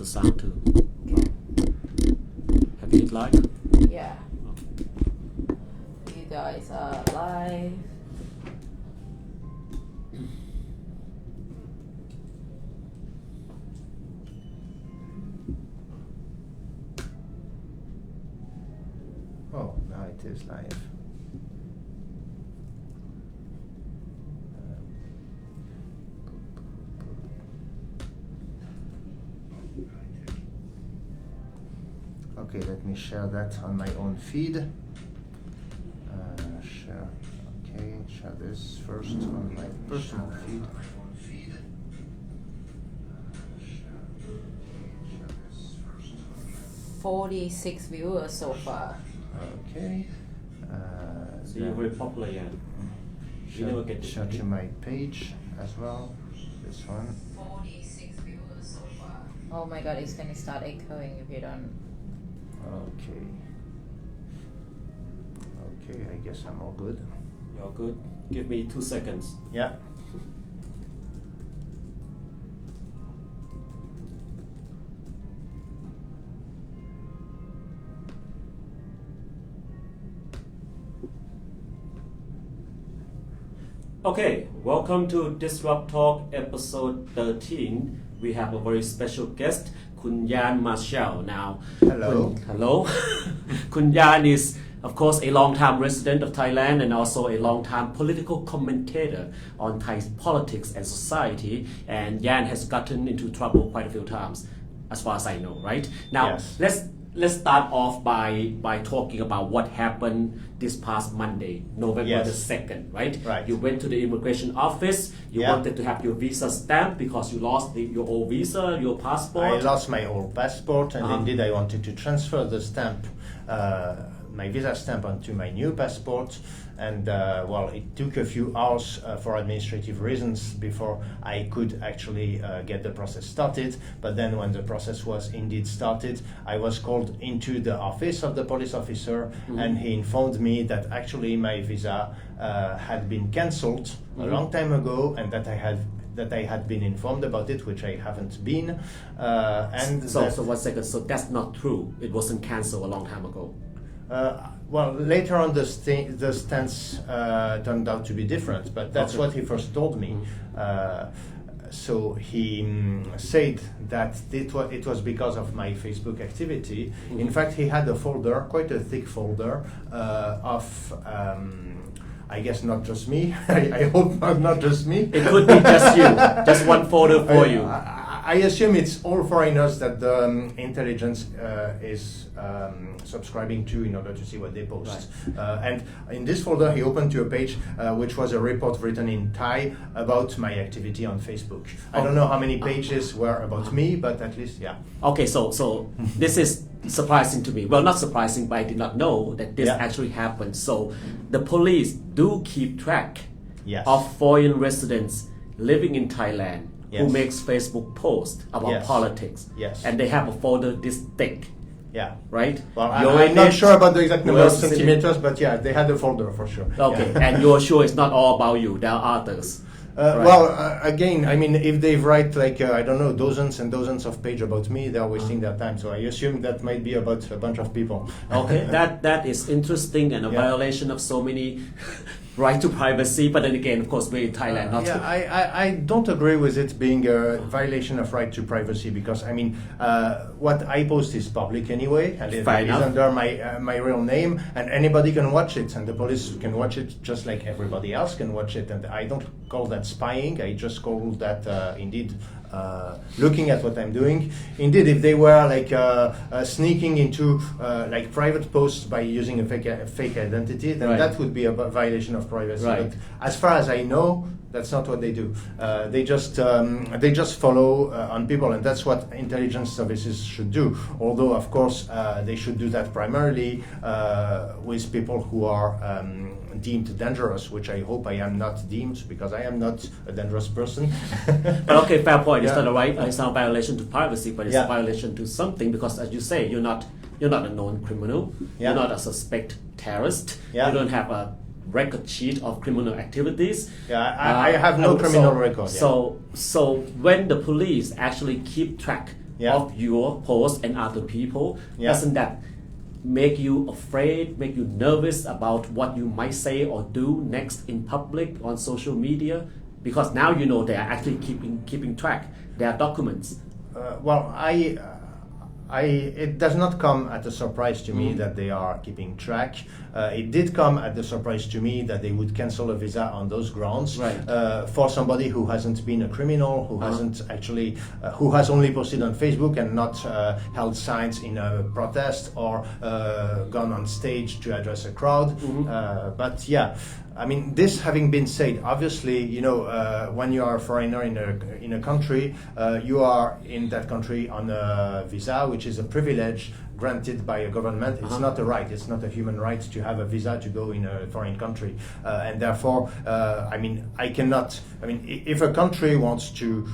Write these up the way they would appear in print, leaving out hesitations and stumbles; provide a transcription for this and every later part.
the sound too. Have you hit live? Yeah. You guys are live. Oh, now it is live. Okay, let me share that on my own feed. Share. Okay, share this first on my personal feed. 46 viewers so far. Okay. So you're very popular, yeah. You never get share to my page as well. This one. 46 viewers so far. Oh my god, it's gonna start echoing if you don't. Okay. Okay, I guess I'm all good. You're good. Give me 2 seconds. Yeah. Okay, welcome to Thisrupt Talk episode 13. We have a very special guest, Kun Yan Marchal. Now, Hello. Hello. Kun Yan is, of course, a long-time resident of Thailand and also a long-time political commentator on Thai politics and society. And Yan has gotten into trouble quite a few times, as far as I know, right? Now, Yes. let's start off by talking about what happened this past Monday, November the 2nd, right? Right. You went to the immigration office, you wanted to have your visa stamped because you lost your old visa, your passport. I lost my old passport, and indeed I wanted to transfer the stamp, my visa stamp, onto my new passport. And well, it took a few hours for administrative reasons before I could actually get the process started. But then when the process was indeed started, I was called into the office of the police officer, and he informed me that actually my visa had been cancelled a long time ago, and that I had been informed about it, which I haven't been. And so 1 second. So that's not true. It wasn't cancelled a long time ago. Well, later on the stance turned out to be different, but that's what he first told me. So he said that it was because of my Facebook activity. In fact, he had a folder, quite a thick folder, of I guess not just me. I hope not just me. It could be just you, just one folder for you. I assume it's all foreigners that the intelligence is subscribing to in order to see what they post. Right. And in this folder, he opened to a page which was a report written in Thai about my activity on Facebook. I don't know how many pages were about me, but at least, yeah. Okay, so this is surprising to me. Well, not surprising, but I did not know that this actually happened. So the police do keep track of foreign residents living in Thailand who makes Facebook posts about politics. Yes. And they have a folder this thick. Yeah. Right? Well, I'm not sure about the exact number of centimeters, but yeah, they had a folder for sure. Okay, and you're sure it's not all about you, there are others. Right. Well, again, I mean, if they write like, I don't know, dozens and dozens of pages about me, they're wasting their time. So I assume that might be about a bunch of people. Okay, that is interesting and a violation of so many right to privacy. But then again, of course, we're in Thailand. I don't agree with it being a violation of right to privacy because, I mean, what I post is public anyway, and it is under my real name, and anybody can watch it, and the police can watch it just like everybody else can watch it. And I don't call that spying. I just call that indeed looking at what I'm doing. Indeed, if they were like sneaking into like private posts by using a fake identity, then that would be a violation of privacy. Right. But as far as I know, that's not what they do. They just follow on people, and that's what intelligence services should do. Although, of course, they should do that primarily with people who are deemed dangerous, which I hope I am not deemed, because I am not a dangerous person. But okay, fair point. It's not a right. It's not a violation to privacy, but it's a violation to something because, as you say, you're not a known criminal. You're not a suspect terrorist. You don't have a record sheet of criminal activities. I have no criminal record. So when the police actually keep track of your post and other people, doesn't that make you afraid, make you nervous about what you might say or do next in public on social media? Because now you know they are actually keeping track. There are documents. It does not come at a surprise to me that they are keeping track. It did come at the surprise to me that they would cancel a visa on those grounds for somebody who hasn't been a criminal, who hasn't actually, who has only posted on Facebook and not held signs in a protest or gone on stage to address a crowd. But yeah. I mean, this having been said, obviously, you know, when you are a foreigner in a country, you are in that country on a visa, which is a privilege granted by a government. It's not a right. It's not a human right to have a visa to go in a foreign country, and therefore, I mean, I cannot. I mean, if a country wants to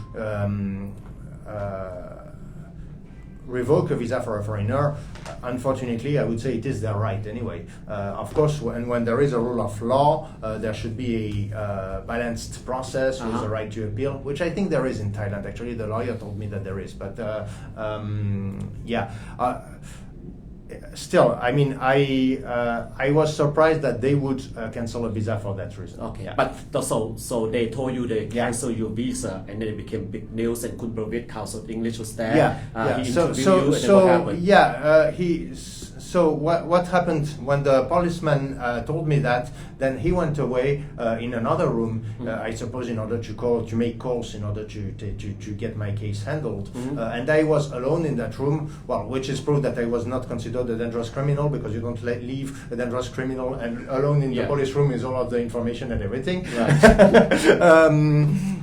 revoke a visa for a foreigner, unfortunately, I would say it is their right anyway. Of course, when there is a rule of law, there should be a balanced process with a right to appeal, which I think there is in Thailand. Actually, the lawyer told me that there is, but still, I mean, I was surprised that they would cancel a visa for that reason. Okay, but so they told you they cancel your visa, and then it became big news. And Kun Pravit, Council of English, was there. He interviewed you, and then what happened? So what happened when the policeman told me that? Then he went away in another room, I suppose, in order to make calls in order to get my case handled. And I was alone in that room, well, which is proof that I was not considered a dangerous criminal, because you don't leave a dangerous criminal and alone in the police room with all of the information and everything. Right.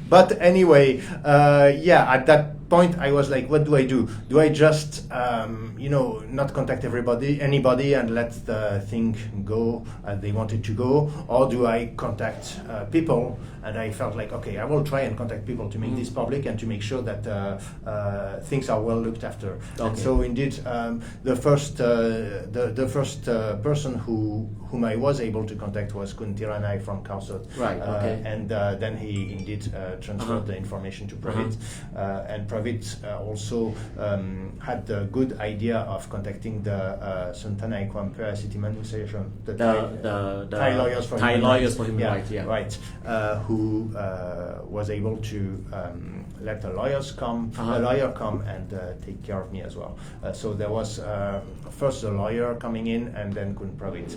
But anyway, at that point I was like, what do I do? Do I just not contact anybody and let the thing go as they want it to go, or do I contact people? And I felt like, okay, I will try and contact people to make this public and to make sure that things are well looked after. And so indeed, the first person whom I was able to contact was Kun Tiranai from Kausot. Right. And then he indeed transferred the information to Pravit. And Pravit also had the good idea of contacting the Suntanai Kwampea City Manusation, the Thai lawyers for human rights. Right. Who was able to let a lawyer come and take care of me as well. So there was first a lawyer coming in, and then Kun Pravit.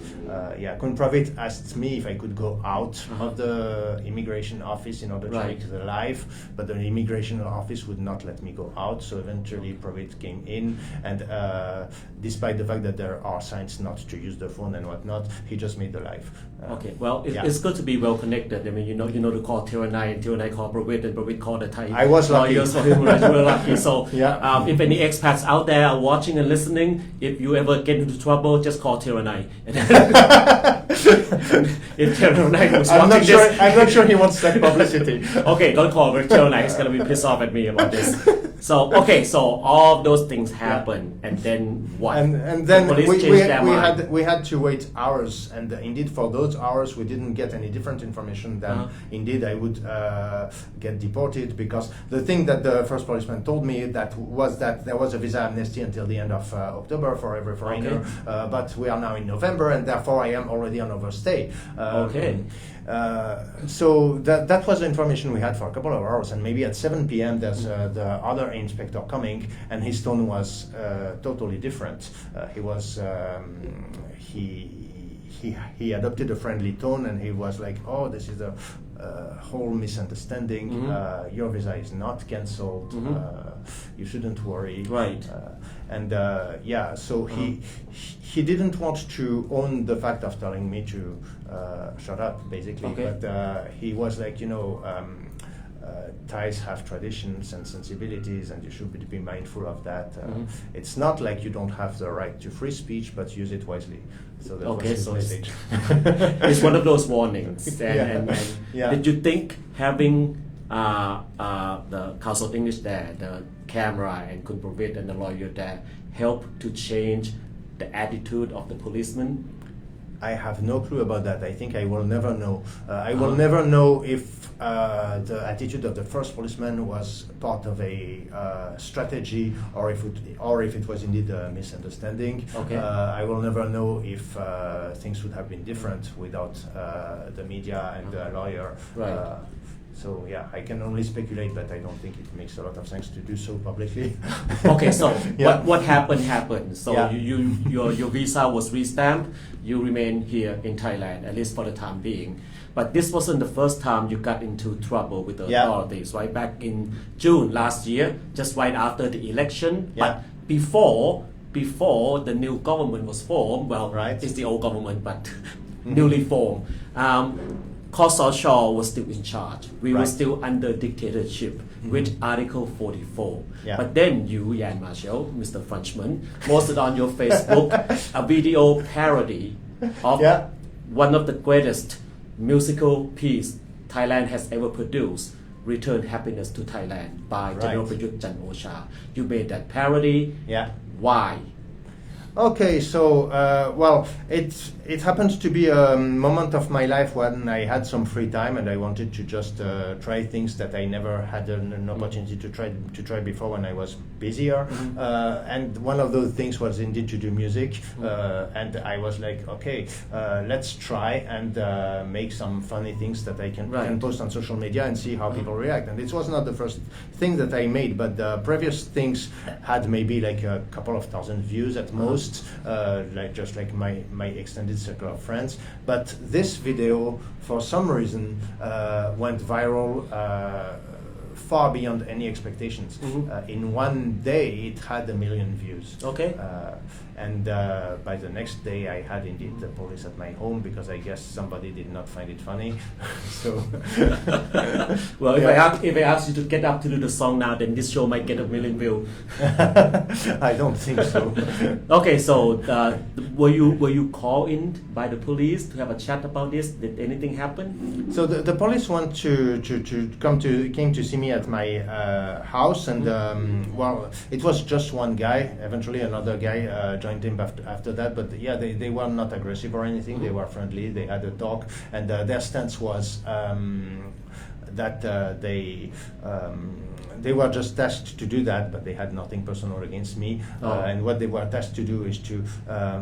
Kun Pravit asked me if I could go out of the immigration office in order to make the live, but the immigration office would not let me go out. So eventually Pravit came in, and despite the fact that there are signs not to use the phone and whatnot, he just made the live. It's good to be well connected. I mean, you know to call Tiranai, and Tiranai called Pravit, and Pravit called the Thai. I was lucky. Lawyers for human rights. You were lucky. So if any expats out there are watching and listening, if you ever get into trouble, just call Tiranai. If Tiranai was watching this, I'm not sure he wants that publicity. Okay, don't call me. Tiranai is gonna be pissed off at me about this. So all of those things happen, and then what? And then we had to wait hours, and indeed for those hours we didn't get any different information than indeed I would get deported, because the thing that the first policeman told me was that there was a visa amnesty until the end of October for every foreigner, but we are now in November, and therefore I am already on overstay. So that was the information we had for a couple of hours, and maybe at 7 p.m. there's the other inspector coming, and his tone was totally different. He was he adopted a friendly tone, and he was like, "Oh, this is a whole misunderstanding. Your visa is not cancelled. You shouldn't worry." Right. So he didn't want to own the fact of telling me to shut up, basically. But he was like, Thais have traditions and sensibilities, and you should be mindful of that. It's not like you don't have the right to free speech, but use it wisely. So that was his message. It's one of those warnings. And did you think having the Council of English there, the camera and Kun Pravit and the lawyer there, help to change the attitude of the policeman? I have no clue about that. I think I will never know. I will never know if the attitude of the first policeman was part of a strategy, or if it was indeed a misunderstanding. Okay. I will never know if things would have been different without the media and the lawyer. Right. So yeah, I can only speculate, but I don't think it makes a lot of sense to do so publicly. Okay, so Yeah. what happened? So Yeah. your visa was re-stamped. You remain here in Thailand, at least for the time being. But this wasn't the first time you got into trouble with the authorities, right? Back in June last year, just right after the election. Yeah. But before the new government was formed, well, Right. it's the old government, but newly formed. Khosrow was still in charge. We were Right. still under dictatorship with Article 44. Yeah. But then you, Jan Marchal, Mr. Frenchman, posted on your Facebook a video parody of one of the greatest musical piece Thailand has ever produced, Return Happiness to Thailand by General Prayut Chan-o-cha. You made that parody. Yeah. Why? Okay, so well, it happens to be a moment of my life when I had some free time and I wanted to just try things that I never had an opportunity to try before when I was busier. And one of those things was indeed to do music. And I was like, okay, let's try and make some funny things that I can post on social media and see how people react. And it was not the first thing that I made, but the previous things had maybe like a couple of thousand views at most. Like my extended circle of friends, but this video for some reason went viral far beyond any expectations. In one day it had 1 million views. Okay. And by the next day I had indeed the police at my home because I guess somebody did not find it funny. So well, if I ask you to get up to do the song now, then this show might get 1 million views. I don't think so. Okay, so were you called in by the police to have a chat about this? Did anything happen? So the police want to came to see me at my house, and well, it was just one guy. Eventually, another guy joined him after that. But yeah, they were not aggressive or anything. They were friendly. They had a talk, and their stance was that they were just tasked to do that, but they had nothing personal against me. And what they were tasked to do is to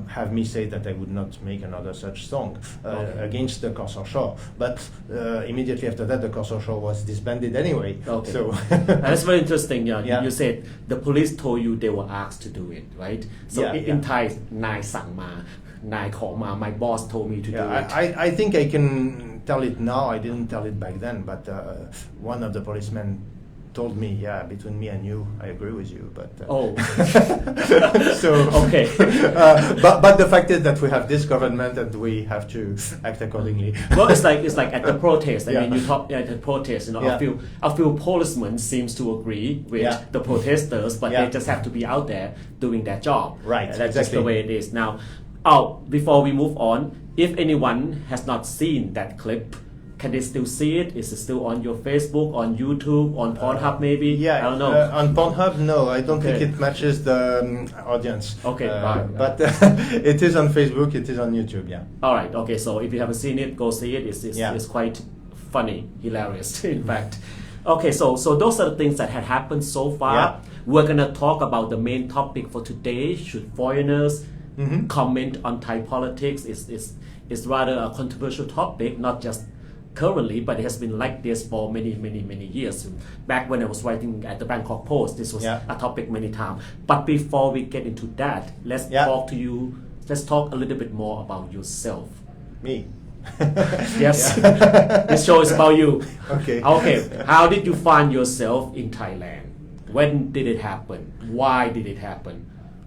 have me say that I would not make another such song against the Khosrow. But immediately after that, the Khosrow was disbanded anyway. Okay. So that's very interesting. Yeah. Yeah. You said the police told you they were asked to do it, right? So in Thai, Nai sang ma, Nai khao ma, my boss told me to do it. I think I can tell it now. I didn't tell it back then, but one of the policemen told me, yeah, between me and you, I agree with you, but so okay. But the fact is that we have this government and we have to act accordingly. Well, it's like at the protest. I mean, you talk at the protest. You know, a few policemen seems to agree with the protesters, but they just have to be out there doing their job. Right. That's just the way it is now. Before we move on, if anyone has not seen that clip, can they still see it? Is it still on your Facebook, on YouTube, on Pornhub maybe? Yeah, I don't know. On Pornhub, no, I don't think it matches the audience. Okay, right. But it is on Facebook, it is on YouTube, yeah. All right, okay, so if you haven't seen it, go see it. It's quite funny, hilarious, in fact. Okay, so those are the things that had happened so far. Yeah. We're going to talk about the main topic for today. Should foreigners comment on Thai politics? It's rather a controversial topic, not just currently, but it has been like this for many years. Back when I was writing at the Bangkok Post, this was a topic many times. But before we get into that, let's talk a little bit more about yourself. Me? Yes. This show is about you. Okay. Okay. How did you find yourself in Thailand? When did it happen? Why did it happen?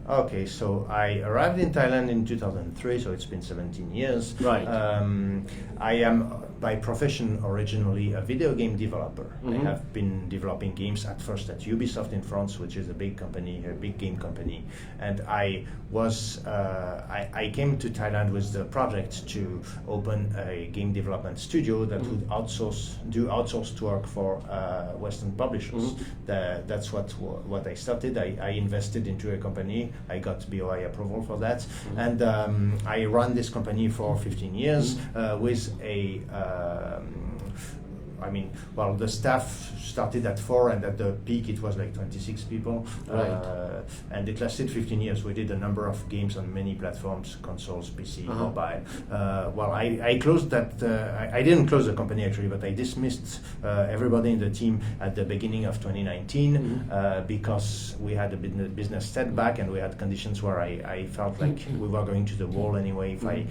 Okay, so I arrived in Thailand in 2003, so it's been 17 years. Right. I am by profession originally a video game developer. I have been developing games at first at Ubisoft in France, which is a big company, a big game company, and I came to Thailand with the project to open a game development studio that would do outsourced work for Western publishers. That's what I started. I invested into a company. I got BOI approval for that, and I ran this company for 15 years with a. The staff started at 4, and at the peak it was like 26 people. Right. And it lasted 15 years. We did a number of games on many platforms, consoles, PC, mobile. I closed that. I didn't close the company actually, but I dismissed everybody in the team at the beginning of 2019 because we had a business setback, and we had conditions where I felt like we were going to the wall anyway if I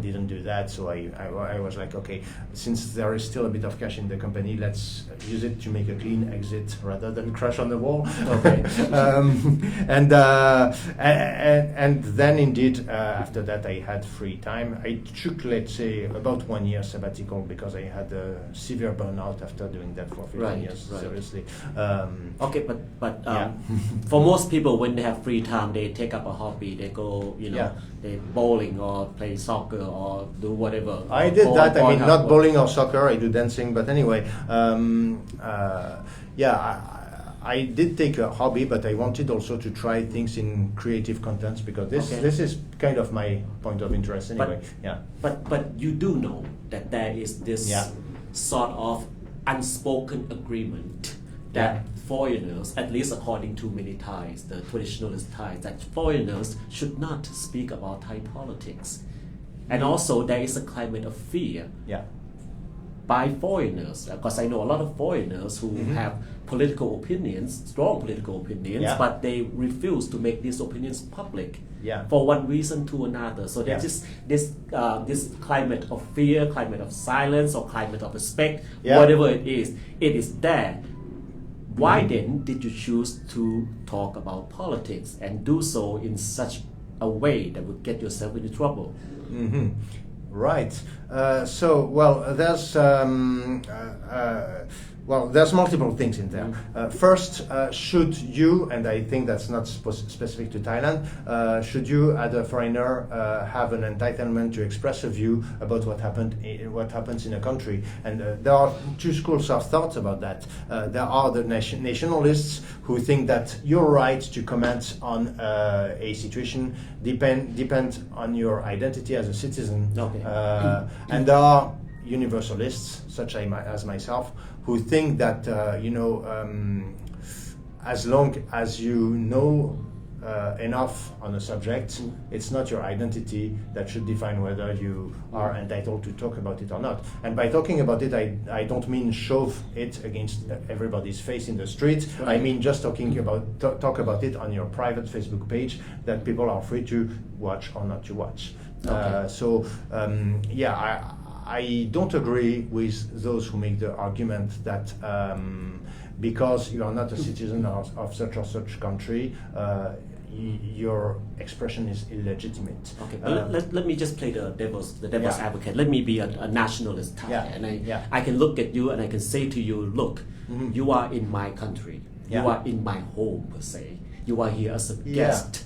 didn't do that. So I was like, okay, since there is still a bit of cash in the company, let's use it to make a clean exit rather than crash on the wall. Okay. And then indeed after that I had free time. I took, let's say, about 1 year sabbatical because I had a severe burnout after doing that for 15 years. Seriously. Okay, but for most people, when they have free time, they take up a hobby. They go, they bowling or play soccer or do whatever. I did that. I mean, not bowling or soccer. I do dancing, but anyway, I did take a hobby, but I wanted also to try things in creative contents because this is kind of my point of interest anyway. But you do know that there is this sort of unspoken agreement that foreigners, at least according to many Thais, the traditionalist Thais, that foreigners should not speak about Thai politics. And also there is a climate of fear by foreigners, because I know a lot of foreigners who have political opinions, strong political opinions, but they refuse to make these opinions public for one reason to another. So there's this climate of fear, climate of silence, or climate of respect, whatever it is there. Why then did you choose to talk about politics and do so in such a way that would get yourself into trouble? Right. There's multiple things in there. First, should you, and I think that's not specific to Thailand, should you, as a foreigner, have an entitlement to express a view about what happens in a country? And there are two schools of thought about that. There are the nationalists who think that your right to comment on a situation depend on your identity as a citizen. And there are universalists, such as myself, who think that as long as you know enough on a subject, it's not your identity that should define whether you are entitled to talk about it or not. And by talking about it, I don't mean shove it against everybody's face in the street. I mean just talk about it on your private Facebook page that people are free to watch or not to watch. I don't agree with those who make the argument that because you are not a citizen of such or such country, your expression is illegitimate. Okay, let me just play the devil's advocate. Let me be a nationalist Thai, and I can look at you and I can say to you, look, you are in my country, you are in my home per se, you are here as a guest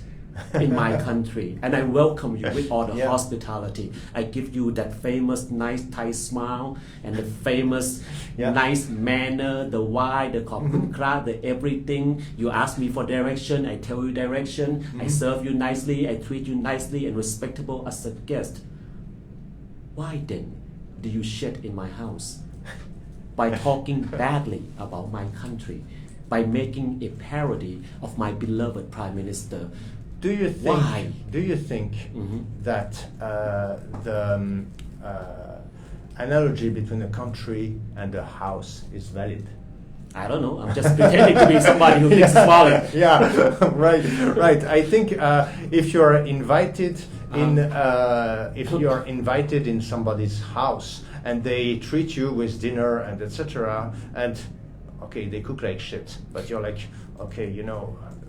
in my country, and I welcome you with all the hospitality. I give you that famous nice Thai smile and the famous nice manner, the why, the khop kun kra, the everything. You ask me for direction, I tell you direction. I serve you nicely, I treat you nicely and respectable as a guest. Why then do you shit in my house by talking badly about my country, by making a parody of my beloved Prime Minister? Do you think that the analogy between a country and a house is valid? I don't know. I'm just pretending to be somebody who thinks it's valid. Right. I think if you're invited in somebody's house and they treat you with dinner and etc. and they cook like shit, but you're like,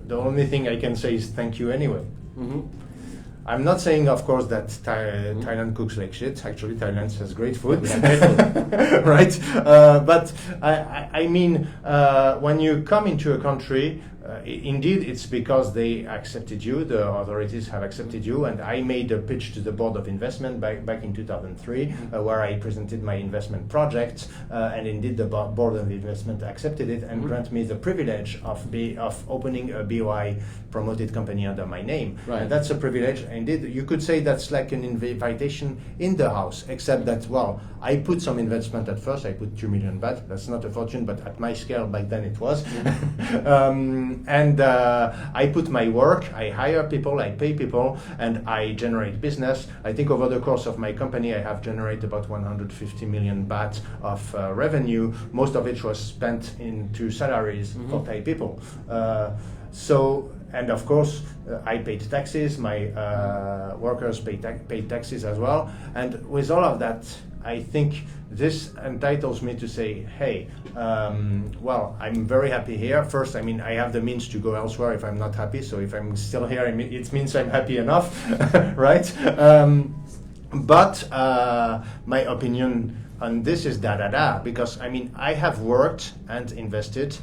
the only thing I can say is thank you anyway. I'm not saying, of course, that Thailand cooks like shit. Actually, Thailand has great food, right? But I mean, when you come into a country, indeed, it's because they accepted you, the authorities have accepted you, and I made a pitch to the Board of Investment back in 2003, where I presented my investment project, and indeed the Board of Investment accepted it and granted me the privilege of opening a BOI promoted company under my name. Right. And that's a privilege. Indeed, you could say that's like an invitation in the house, except that, well, I put some investment at first. I put 2 million baht. That's not a fortune, but at my scale back then it was. And I put my work, I hire people, I pay people, and I generate business. I think over the course of my company, I have generated about 150 million baht of revenue. Most of it was spent into salaries for Thai people. And of course, I paid taxes, my workers paid taxes as well. And with all of that, I think this entitles me to say, hey, well, I'm very happy here. First, I mean, I have the means to go elsewhere if I'm not happy. So if I'm still here, it means I'm happy enough, right? But my opinion on this is because I mean, I have worked and invested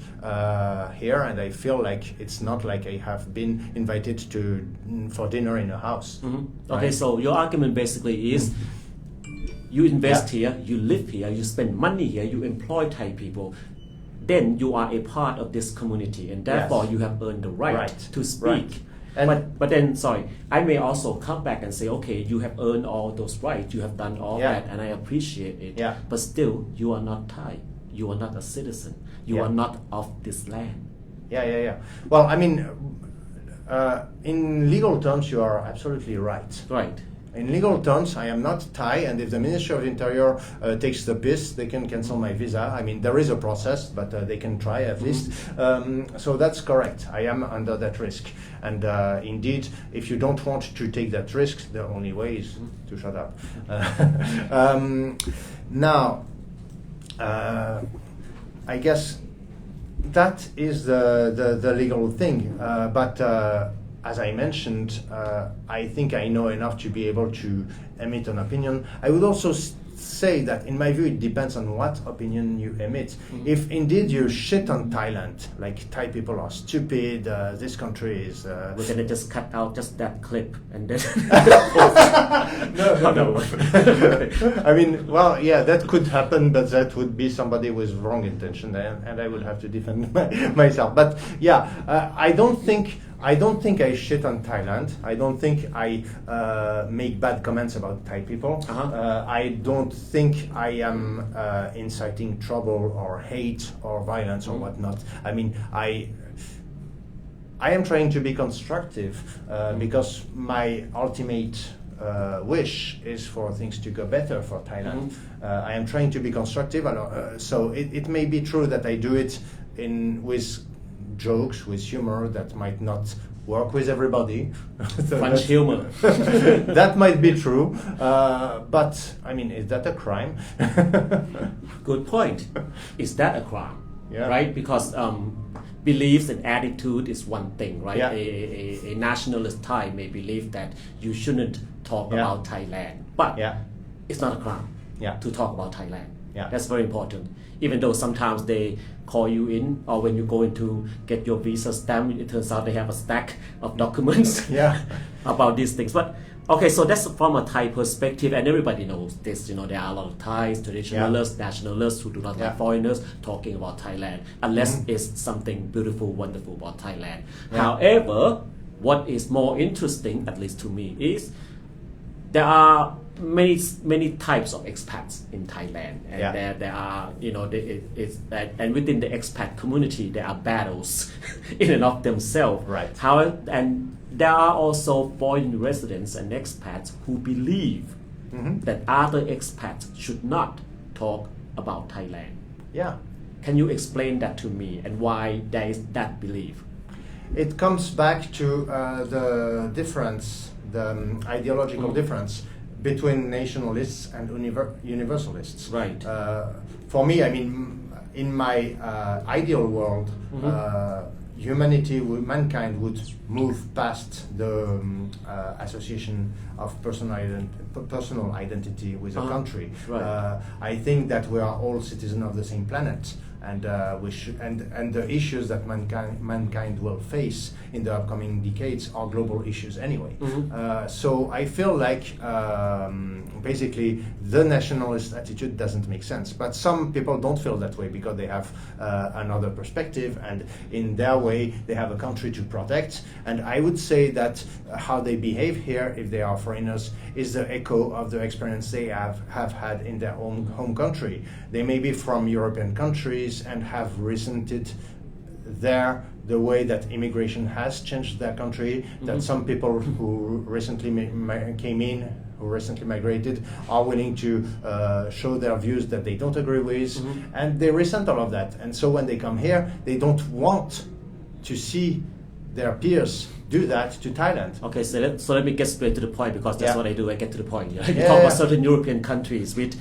here, and I feel like it's not like I have been invited for dinner in a house. Right? Okay, so your argument basically is you invest here, you live here, you spend money here, you employ Thai people, then you are a part of this community, and therefore you have earned the right to speak. Right. But then, sorry, I may also come back and say, okay, you have earned all those rights, you have done all that, and I appreciate it. Yeah. But still, you are not Thai. You are not a citizen. You are not of this land. Yeah. Well, I mean, in legal terms, you are absolutely right. Right. In legal terms, I am not Thai, and if the Ministry of Interior takes the piss, they can cancel my visa. I mean, there is a process, but they can try at least. So that's correct. I am under that risk. And indeed, if you don't want to take that risk, the only way is to shut up. Now, I guess that is the legal thing. But as I mentioned, I think I know enough to be able to emit an opinion. I would also say that, in my view, it depends on what opinion you emit. If indeed you shit on Thailand, like Thai people are stupid, this country is... We're going to just cut out just that clip and then... No. I mean, well, yeah, that could happen, but that would be somebody with wrong intention, and I would have to defend myself. But yeah, I don't think I shit on Thailand. I don't think I make bad comments about Thai people. I don't think I am inciting trouble or hate or violence or whatnot. I mean, I am trying to be constructive because my ultimate wish is for things to go better for Thailand. I am trying to be constructive, so it may be true that I do it with jokes, with humor that might not work with everybody. French humor. That might be true, but I mean, is that a crime? Good point. Is that a crime? Yeah. Right? Because beliefs and attitude is one thing, right? Yeah. A nationalist Thai may believe that you shouldn't talk about Thailand, but it's not a crime to talk about Thailand. That's very important. Even though sometimes they call you in, or when you go in to get your visa stamp, it turns out they have a stack of documents about these things. But okay, so that's from a Thai perspective, and everybody knows this. You know, there are a lot of Thais, traditionalists, nationalists who do not like foreigners talking about Thailand, unless it's something beautiful, wonderful about Thailand. However, what is more interesting, at least to me, is there are many types of expats in Thailand, and there are, you know, and within the expat community there are battles in and of themselves. Right. And there are also foreign residents and expats who believe that other expats should not talk about Thailand. Yeah. Can you explain that to me, and why there is that belief? It comes back to the difference, the ideological difference between nationalists and universalists. Right. For me, I mean, in my ideal world, mankind would move past the association of personal identity with a country. Right. I think that we are all citizens of the same planet, and we should, and the issues that mankind will face in the upcoming decades are global issues anyway. So I feel like basically the nationalist attitude doesn't make sense, but some people don't feel that way because they have another perspective, and in their way they have a country to protect. And I would say that how they behave here, if they are foreigners, is the echo of the experience they have had in their own home country. They may be from European countries and have resented there the way that immigration has changed their country, that some people who recently came in, who recently migrated, are willing to show their views that they don't agree with, and they resent all of that. And so when they come here, they don't want to see their peers do that to Thailand. Okay, so let me get straight to the point, because that's what I do. I get to the point. You Yeah, talk about certain European countries with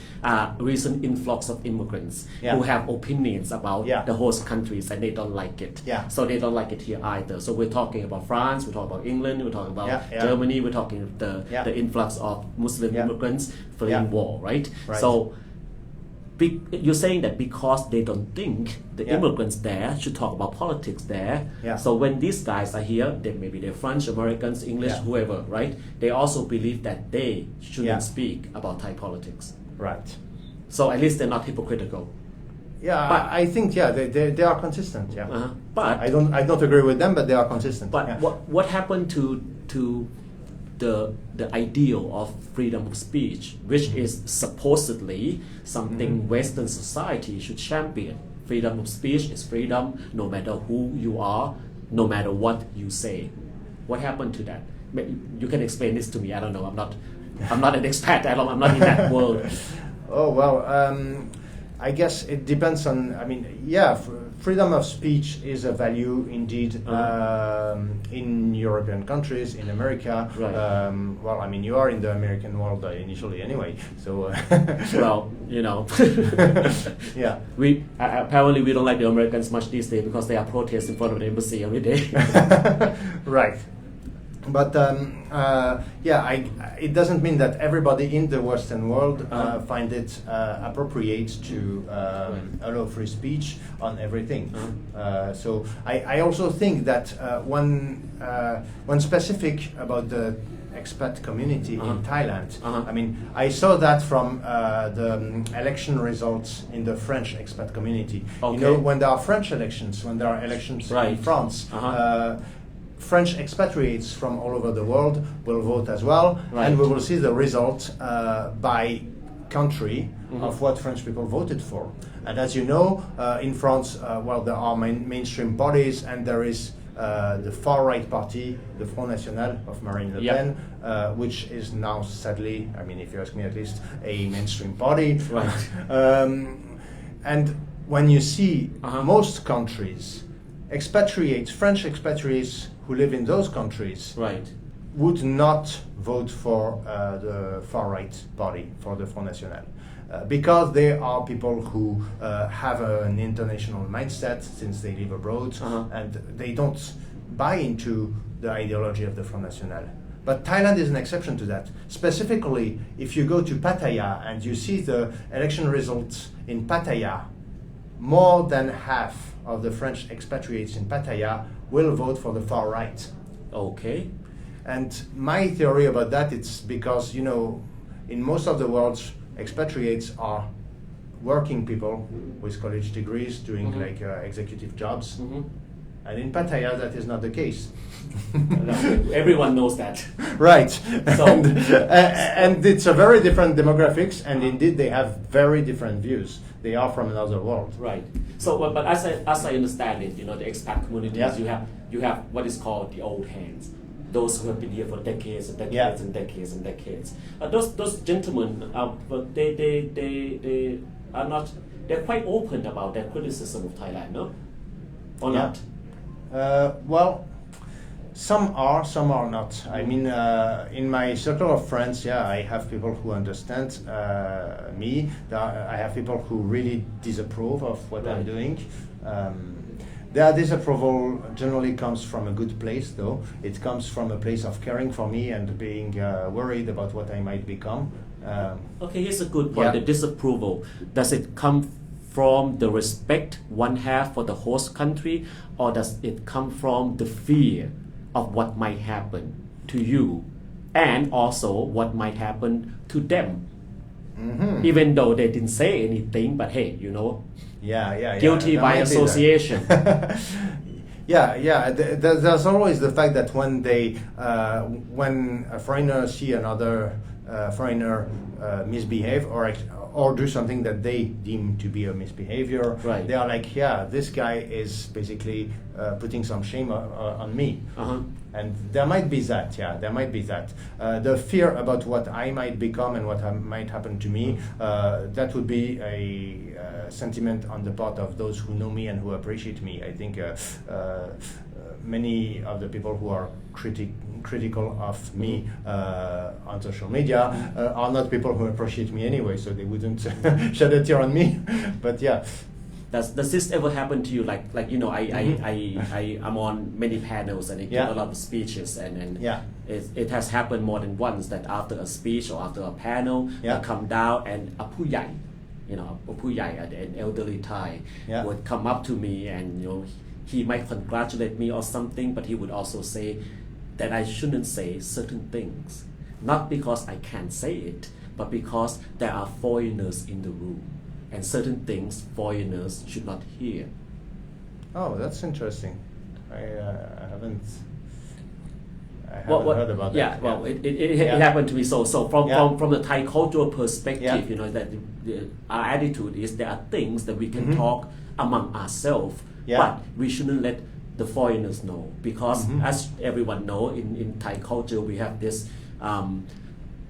recent influx of immigrants who have opinions about the host countries, and they don't like it. So they don't like it here either. So we're talking about France, we're talking about England, we're talking about Germany, we're talking the influx of Muslim immigrants fleeing war, right? So you're saying that because they don't think the immigrants there should talk about politics there. So when these guys are here, maybe they're French, Americans, English, whoever, right? They also believe that they shouldn't speak about Thai politics. Right. So at least they're not hypocritical. Yeah, but I think they are consistent. Yeah. But I don't agree with them, but they are consistent. But what happened to the ideal of freedom of speech, which is supposedly something Western society should champion? Freedom of speech is freedom no matter who you are, no matter what you say. What happened to that? You can explain this to me. I don't know. I'm not an expat. I'm not in that world. Oh well, I guess it depends on. I mean, freedom of speech is a value indeed in European countries, in America. Right. Well, I mean, you are in the American world initially anyway, so. Well, you know. Yeah. We apparently we don't like the Americans much these days because they are protesting in front of the embassy every day. Right. But it doesn't mean that everybody in the Western world find it appropriate to allow free speech on everything. So I also think that one specific about the expat community in Thailand. I mean, I saw that from the election results in the French expat community. Okay. You know, when there are French elections, when there are elections in France, French expatriates from all over the world will vote as well, and we will see the result by country of what French people voted for. And as you know, in France, there are mainstream parties, and there is the far-right party, the Front National of Marine Le Pen, which is now, sadly, I mean, if you ask me at least, a mainstream party. Right. And when you see most countries, French expatriates who live in those countries would not vote for the far-right party, for the Front National. Because they are people who have an international mindset since they live abroad, and they don't buy into the ideology of the Front National. But Thailand is an exception to that. Specifically, if you go to Pattaya and you see the election results in Pattaya, more than half of the French expatriates in Pattaya will vote for the far right. Okay. And my theory about that, it's because, you know, in most of the world, expatriates are working people with college degrees doing executive jobs. And in Pattaya, that is not the case. Everyone knows that. Right. So, and it's a very different demographics, and indeed they have very different views. They are from another world. Right. So, but as I understand it, you know, the expat communities, you have what is called the old hands, those who have been here for decades and decades and decades and decades. Those gentlemen, they are not. They're quite open about their criticism of Thailand, no? Or not? Well, some are, some are not. I mean, in my circle of friends, I have people who understand me. I have people who really disapprove of what I'm doing. Their disapproval generally comes from a good place, though. It comes from a place of caring for me and being worried about what I might become. Okay, here's a good point. The disapproval, does it come from the respect one have for the host country, or does it come from the fear of what might happen to you and also what might happen to them? Even though they didn't say anything, but hey, guilty by association. There's always the fact that when a foreigner see another foreigner misbehave or do something that they deem to be a misbehavior, they are like, this guy is basically putting some shame on me. And there might be that, the fear about what I might become and what might happen to me, that would be a sentiment on the part of those who know me and who appreciate me. I think many of the people who are critical of me on social media are not people who appreciate me anyway, so they wouldn't shed a tear on me. But does this ever happen to you? I'm on many panels and I give a lot of speeches, and it has happened more than once that after a speech or after a panel, I come down and a ผู้ใหญ่ an elderly Thai would come up to me and he might congratulate me or something, but he would also say that I shouldn't say certain things, not because I can't say it, but because there are foreigners in the room and certain things foreigners should not hear. Oh, that's interesting. I haven't heard about that. Well, it happened to me. So from the Thai cultural perspective, that our attitude is there are things that we can talk among ourselves, but we shouldn't let the foreigners know, because as everyone know, in Thai culture we have this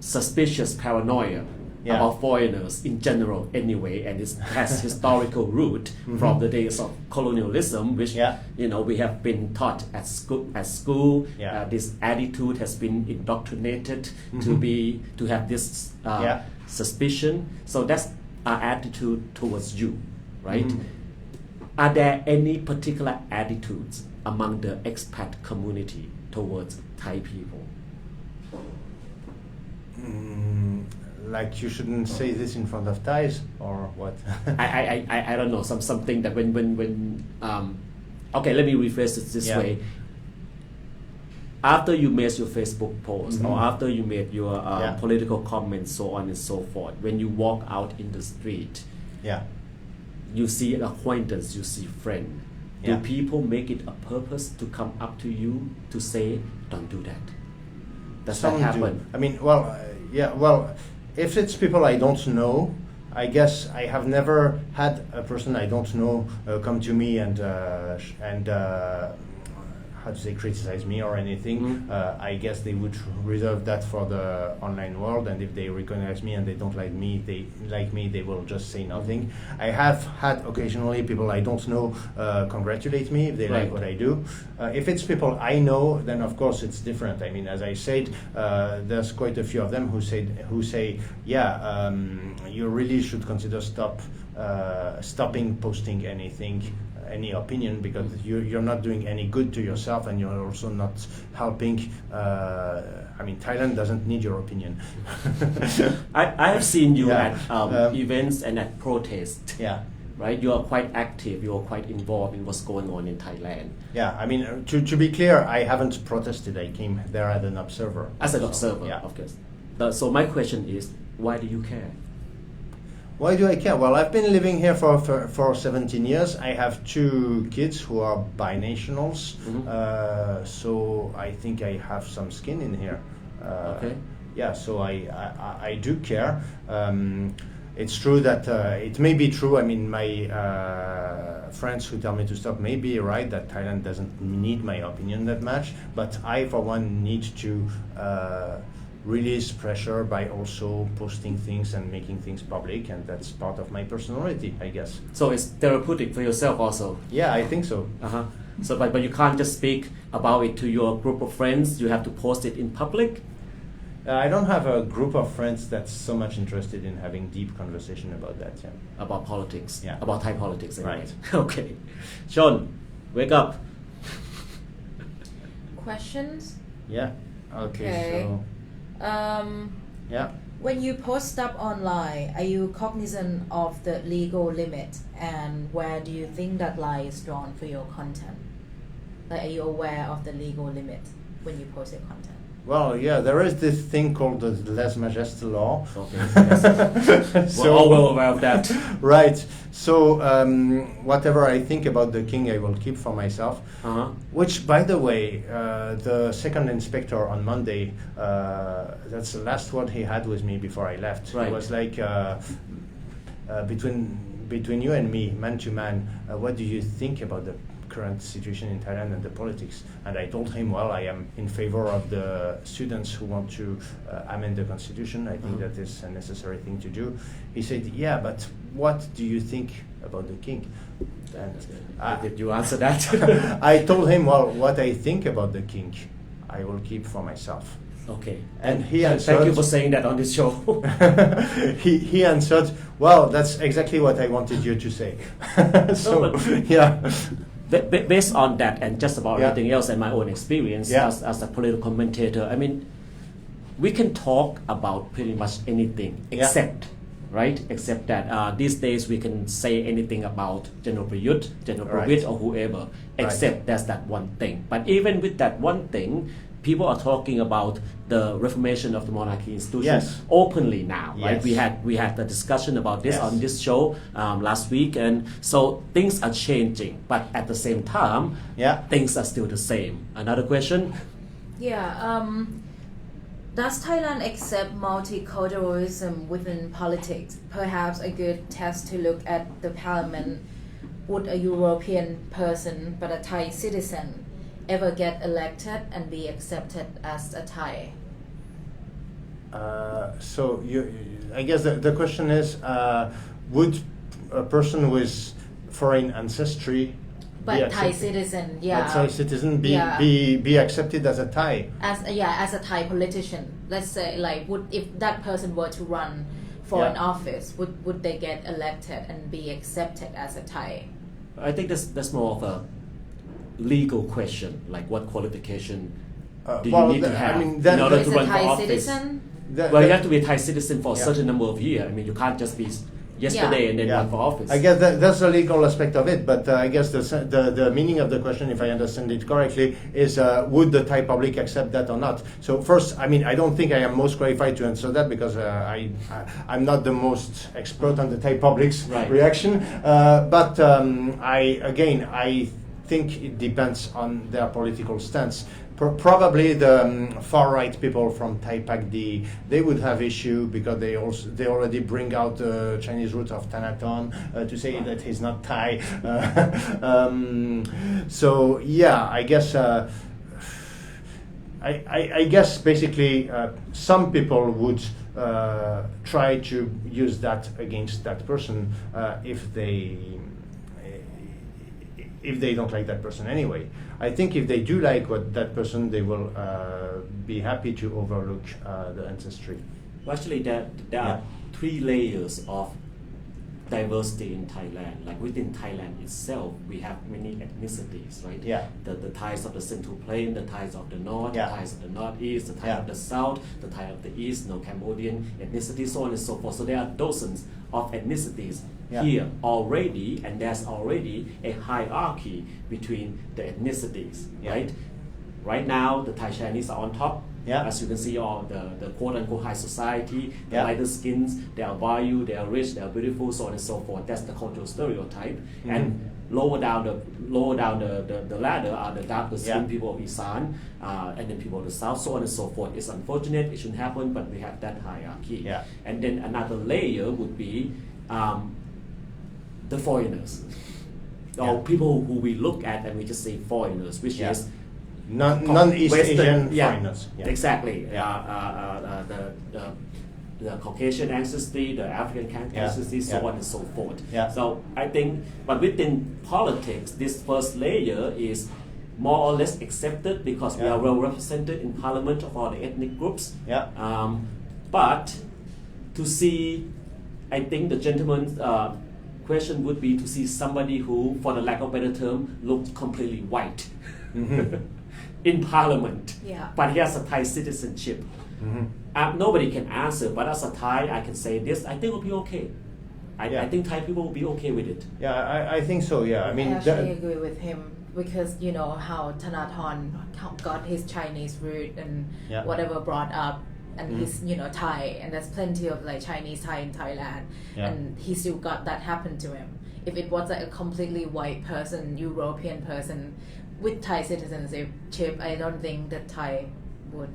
suspicious paranoia about foreigners in general anyway, and it has historical root from the days of colonialism, which we have been taught at school. This attitude has been indoctrinated to have this suspicion. So that's our attitude towards you, right? Are there any particular attitudes among the expat community towards Thai people? Like you shouldn't say this in front of Thais, or what? I don't know, something that when okay, let me rephrase it this way. After you made your Facebook post or after you made your political comments, so on and so forth, when you walk out in the street, you see an acquaintance, you see friend. Do people make it a purpose to come up to you to say, don't do that? Does that happen? I mean, if it's people I don't know, I guess I have never had a person I don't know come to me and how to say, criticize me or anything. I guess they would reserve that for the online world, and if they recognize me and they don't like me, they will just say nothing. I have had occasionally people I don't know congratulate me if they like what I do. If it's people I know, then of course it's different. I mean, as I said, there's quite a few of them who say, you really should consider stopping posting anything, any opinion, because you're not doing any good to yourself, and you're also not helping. I mean, Thailand doesn't need your opinion. I have seen you at events and at protests. Right, you are quite active. You are quite involved in what's going on in Thailand. I mean, to be clear, I haven't protested. I came there as an observer. As an observer, of course. So my question is, why do you care? Why do I care? Well, I've been living here for 17 years. I have 2 kids who are binationals, so I think I have some skin in here. So I do care. It's true that it may be true. I mean, my friends who tell me to stop may be right that Thailand doesn't need my opinion that much, but I, for one, need to release pressure by also posting things and making things public, and that's part of my personality, I guess. So it's therapeutic for yourself also? Yeah, I think so. So, but you can't just speak about it to your group of friends, you have to post it in public? I don't have a group of friends that's so much interested in having deep conversation about that. About politics? About Thai politics, anyway. Right. Okay. Sean, Wake up. Questions? Yeah. Okay. So. Yeah. When you post stuff online, are you cognizant of the legal limit, and where do you think that line is drawn for your content? Like, are you aware of the legal limit when you post your content? Well, yeah, there is this thing called the lèse majesté law. Okay. Yes. So, we're all well aware of that. Right. So whatever I think about the king, I will keep for myself. Uh-huh. Which, by the way, the second inspector on Monday, that's the last word he had with me before I left. Right. It was like, between you and me, man to man, what do you think about the current situation in Thailand and the politics? And I told him, well, I am in favor of the students who want to amend the constitution. I think that is a necessary thing to do. He said, yeah, but what do you think about the king? And did you answer that? I told him, well, what I think about the king, I will keep for myself. Okay. And he answered, thank you for saying that on this show. he answered, well, that's exactly what I wanted you to say. So, yeah. Based on that and just about Yeah. everything else and my own experience Yeah. as a political commentator, I mean, we can talk about pretty much anything except, right? Except that these days we can say anything about General Prayut, General Pravit, or whoever, except that's that one thing. But even with that one thing, people are talking about the reformation of the monarchy institution openly now, right? We had the discussion about this on this show last week, and so things are changing, but at the same time, things are still the same. Another question? Yeah. Does Thailand accept multiculturalism within politics? Perhaps a good test to look at the parliament. Would a European person but a Thai citizen ever get elected and be accepted as a Thai? So I guess the question is, would a person with foreign ancestry but Thai citizen, Thai citizen be accepted as a Thai? As a Thai politician. Let's say, like, if that person were to run for an office, would they get elected and be accepted as a Thai? I think that's more of a legal question, like what qualification do you need to have in order to run for office? Citizen? Well, you have to be a Thai citizen for a certain number of years. I mean, you can't just be yesterday and then run for office. I guess that's the legal aspect of it, but I guess the meaning of the question, if I understand it correctly, is would the Thai public accept that or not? So first, I mean, I don't think I am most qualified to answer that because I'm not the most expert on the Thai public's reaction. But I think it depends on their political stance. Probably the far right people from Thai Pac D, they would have issue because they already bring out the Chinese root of Thanaton to say that he's not Thai. So yeah, I guess I guess basically some people would try to use that against that person if they don't like that person anyway. I think if they do like that person, they will be happy to overlook the ancestry. Well, actually, there are 3 layers of diversity in Thailand. Like within Thailand itself, we have many ethnicities, right? Yeah. The Thais of the Central Plain, the Thais of the North, the Thais of the Northeast, the Thai of the South, the Thai of the East, Cambodian ethnicity, so on and so forth. So there are dozens of ethnicities here already, and there's already a hierarchy between the ethnicities, right? Right now, the Thai Chinese are on top. As you can see, all the quote-unquote high society, the lighter skins, they are value, they are rich, they are beautiful, so on and so forth. That's the cultural stereotype. And lower down the ladder are the darker skinned people of Isan, and then people of the South, so on and so forth. It's unfortunate, it shouldn't happen, but we have that hierarchy. And then another layer would be the foreigners, or people who we look at and we just say foreigners, which is non-East Asian foreigners. Exactly. The Caucasian ancestry, the African ancestry, so on and so forth. So I think, but within politics, this first layer is more or less accepted because we are well represented in parliament of all the ethnic groups. But to see, I think the gentleman's question would be to see somebody who, for the lack of better term, looks completely white in parliament, but he has a Thai citizenship. Nobody can answer, but as a Thai, I can say this. I think it will be okay. I think Thai people will be okay with it. Yeah, I think so. Yeah, I mean, I actually agree with him because you know how Thanathorn got his Chinese root and whatever brought up, and he's Thai, and there's plenty of like Chinese Thai in Thailand, and he still got that happen to him. If it was like a completely white person, European person with Thai citizenship, I don't think that Thai would.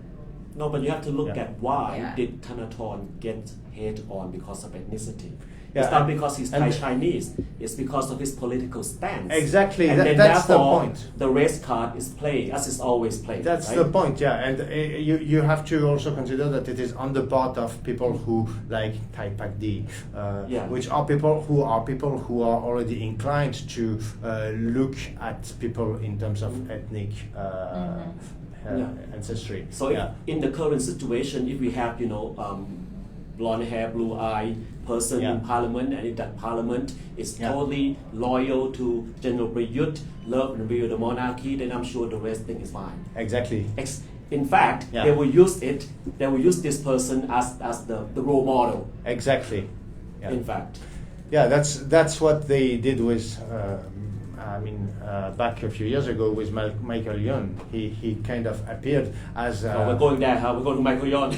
No, but you have to look at why did Thanathorn get hate on because of ethnicity. It's not because he's Thai Chinese. It's because of his political stance. Exactly, and that's the point. The race card is played as it's always played. That's the point, and you have to also consider that it is on the part of people who like Thai Pakdi, which are people who are already inclined to look at people in terms of ethnic ancestry. So in the current situation, if we have blonde hair, blue eye person in parliament, and if that parliament is totally loyal to General Prayut, love and revere the monarchy, then I'm sure the rest thing is fine. Exactly. In fact, they will use this person as the role model. Exactly. In fact. Yeah, that's what they did with. Back a few years ago with Michael Youn, he kind of appeared as. We're going there. We're going to Michael Youn.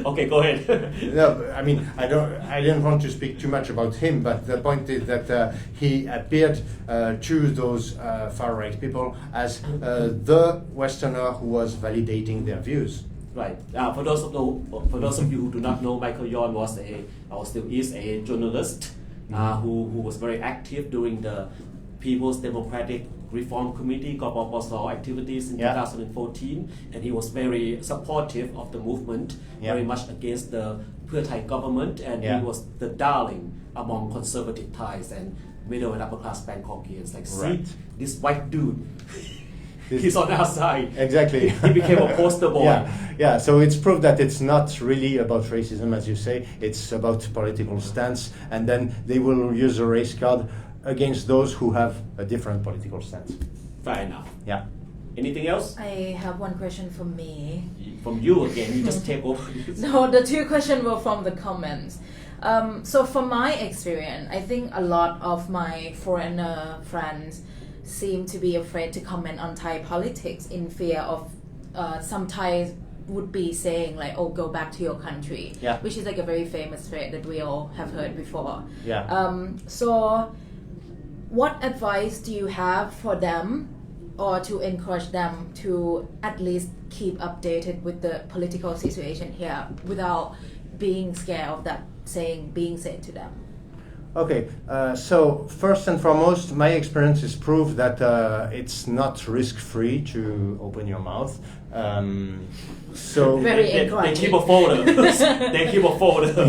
Okay, go ahead. No, I mean I didn't want to speak too much about him, but the point is that he appeared to those far right people as the Westerner who was validating their views. Right. For those of you who do not know, Michael Youn was still is a journalist who was very active during the People's Democratic Reform Committee (GOPOPOSO) activities in 2014, and he was very supportive of the movement, very much against the Pheu Thai government, and he was the darling among conservative Thais and middle and upper class Bangkokians. Like, see, this white dude, he's on our side. Exactly. He became a poster boy. Yeah. So it's proof that it's not really about racism, as you say. It's about political stance, and then they will use a race card against those who have a different political stance. Fair enough. Yeah. Anything else? I have one question from me. From you again, you just take over. No, the two questions were from the comments. So from my experience, I think a lot of my foreigner friends seem to be afraid to comment on Thai politics in fear of some Thais would be saying like, oh, go back to your country, which is like a very famous phrase that we all have heard before. So what advice do you have for them or to encourage them to at least keep updated with the political situation here without being scared of that being said to them? Okay, so first and foremost, my experience is proof that it's not risk-free to open your mouth. So very they keep a folder. They keep a folder. So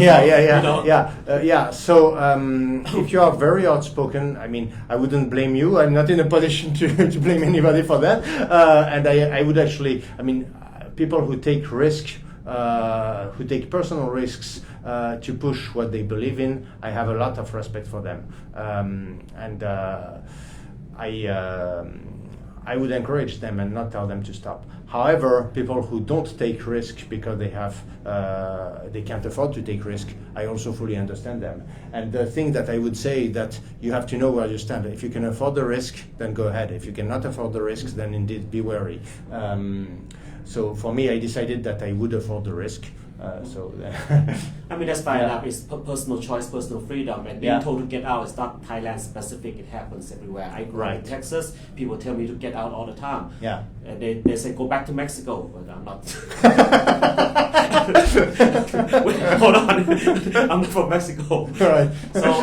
if you are very outspoken, I mean, I wouldn't blame you. I'm not in a position to blame anybody for that. And I would actually, I mean, people who take risk, who take personal risks to push what they believe in, I have a lot of respect for them. I would encourage them and not tell them to stop. However, people who don't take risk because they can't afford to take risk, I also fully understand them. And the thing that I would say that you have to know where you stand. If you can afford the risk, then go ahead. If you cannot afford the risks, then indeed be wary. So for me, I decided that I would afford the risk. I mean, that's fine enough. It's personal choice, personal freedom, and being told to get out is not Thailand specific. It happens everywhere. I grew up in Texas. People tell me to get out all the time. And they say go back to Mexico, but I'm not. Wait, hold on, I'm from Mexico. Right. So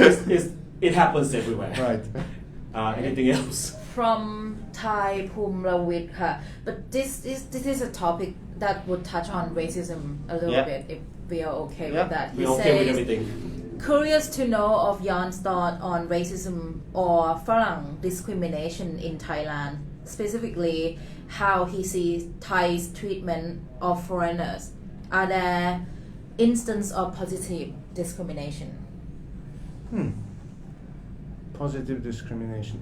it happens everywhere. Right. Anything else? From Thai Pumrawit ka. But this is a topic that would touch on racism a little bit if we are okay with that. We're okay with everything. Curious to know of Jan's thought on racism or Farang discrimination in Thailand, specifically how he sees Thai's treatment of foreigners. Are there instances of positive discrimination? Positive discrimination.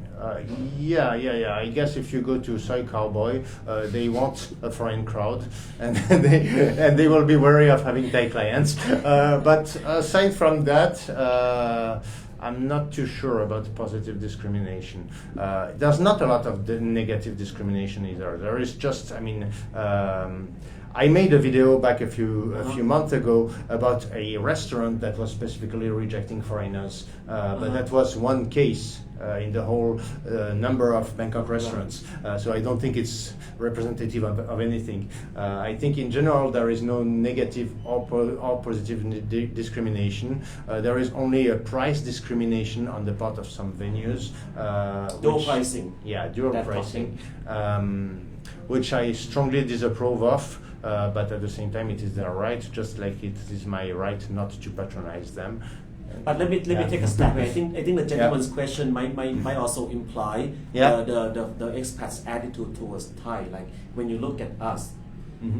Yeah. I guess if you go to Soy Cowboy, they want a foreign crowd, and they will be wary of having Thai clients. But aside from that, I'm not too sure about positive discrimination. There's not a lot of negative discrimination either. There is just, I made a video back a few months ago about a restaurant that was specifically rejecting foreigners, but that was one case in the whole number of Bangkok restaurants. So I don't think it's representative of anything. I think in general there is no negative or positive discrimination. There is only a price discrimination on the part of some venues. Dual pricing. Yeah, dual pricing, which I strongly disapprove of. But at the same time, it is their right, just like it is my right not to patronize them. But let me take a step. I think the gentleman's question might also imply the expats' attitude towards Thai. Like when you look at us,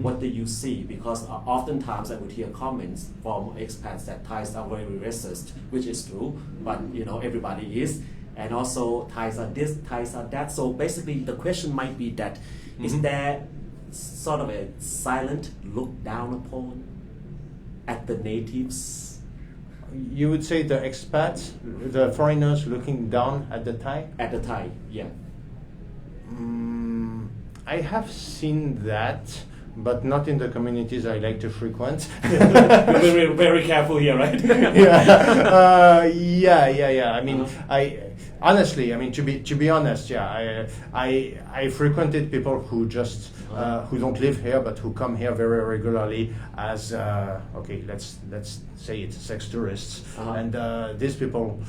what do you see? Because oftentimes I would hear comments from expats that Thais are very racist, which is true. But everybody is, and also Thais are this, Thais are that. So basically, the question might be that is there sort of a silent look down upon at the natives? You would say the expats, the foreigners looking down at the Thai? At the Thai, yeah. I have seen that, but not in the communities I like to frequent. You're very, very careful here, right? Yeah. Honestly, to be honest, I frequented people who just who don't live here but who come here very regularly as let's say it's sex tourists, and these people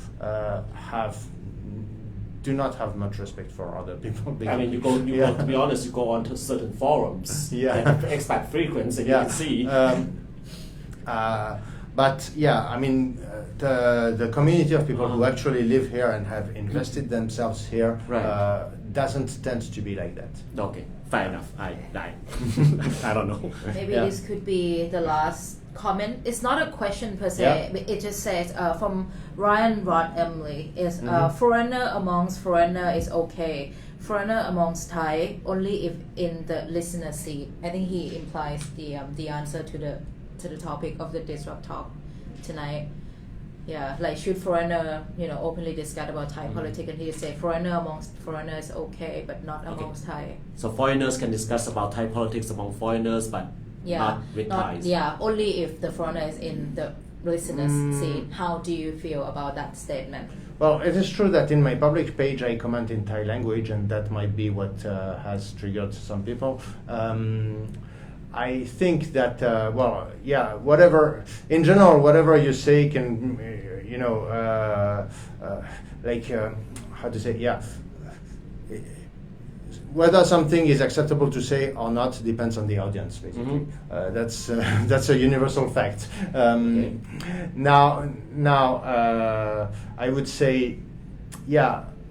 do not have much respect for other people. You go to be honest, you go onto certain forums that expat frequents, and you can see. But the community of people who actually live here and have invested themselves here doesn't tend to be like that. Okay, fair enough. I don't know. Maybe this could be the last comment. It's not a question per se. It just says from Ryan Rod Emily is foreigner amongst foreigner is okay. Foreigner amongst Thai only if in the listener seat. I think he implies the answer to the topic of the Thisrupt Talk tonight. Yeah, like should foreigner openly discuss about Thai politics, and he say foreigner amongst foreigners okay, but not amongst Thai. So foreigners can discuss about Thai politics among foreigners, but not with Thais. Yeah, only if the foreigner is in the listener's seat. How do you feel about that statement? Well, it is true that in my public page I comment in Thai language, and that might be what has triggered some people. I think that whatever in general, whatever you say can, how to say, whether something is acceptable to say or not depends on the audience. Basically, that's a universal fact. Now, I would say,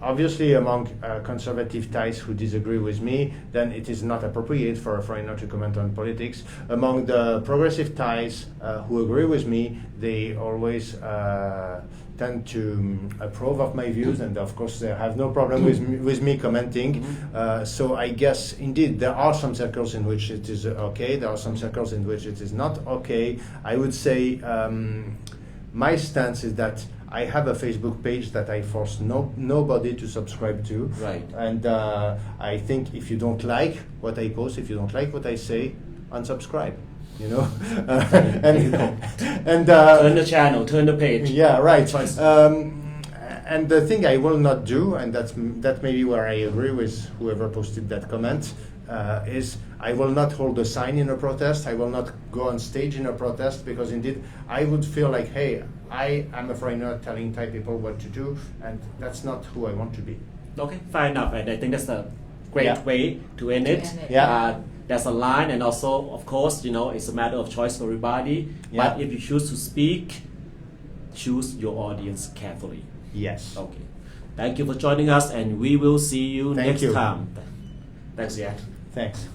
obviously, among conservative Thais who disagree with me, then it is not appropriate for a foreigner to comment on politics. Among the progressive Thais who agree with me, they always tend to approve of my views, and of course they have no problem with me commenting. So I guess indeed there are some circles in which it is okay, there are some circles in which it is not okay. I would say my stance is that I have a Facebook page that I force nobody to subscribe to. Right. And I think if you don't like what I post, if you don't like what I say, unsubscribe. And turn the channel, turn the page. Yeah, right. And the thing I will not do, and that may be where I agree with whoever posted that comment, is I will not hold a sign in a protest. I will not go on stage in a protest, because indeed I would feel like, hey, I am a foreigner telling Thai people what to do, and that's not who I want to be. Okay, fair enough. And I think that's a great way to end it. There's a line, and also, of course, it's a matter of choice for everybody. But if you choose to speak, choose your audience carefully. Yes. Okay. Thank you for joining us, and we will see you next time. Thanks, Yan. Thanks.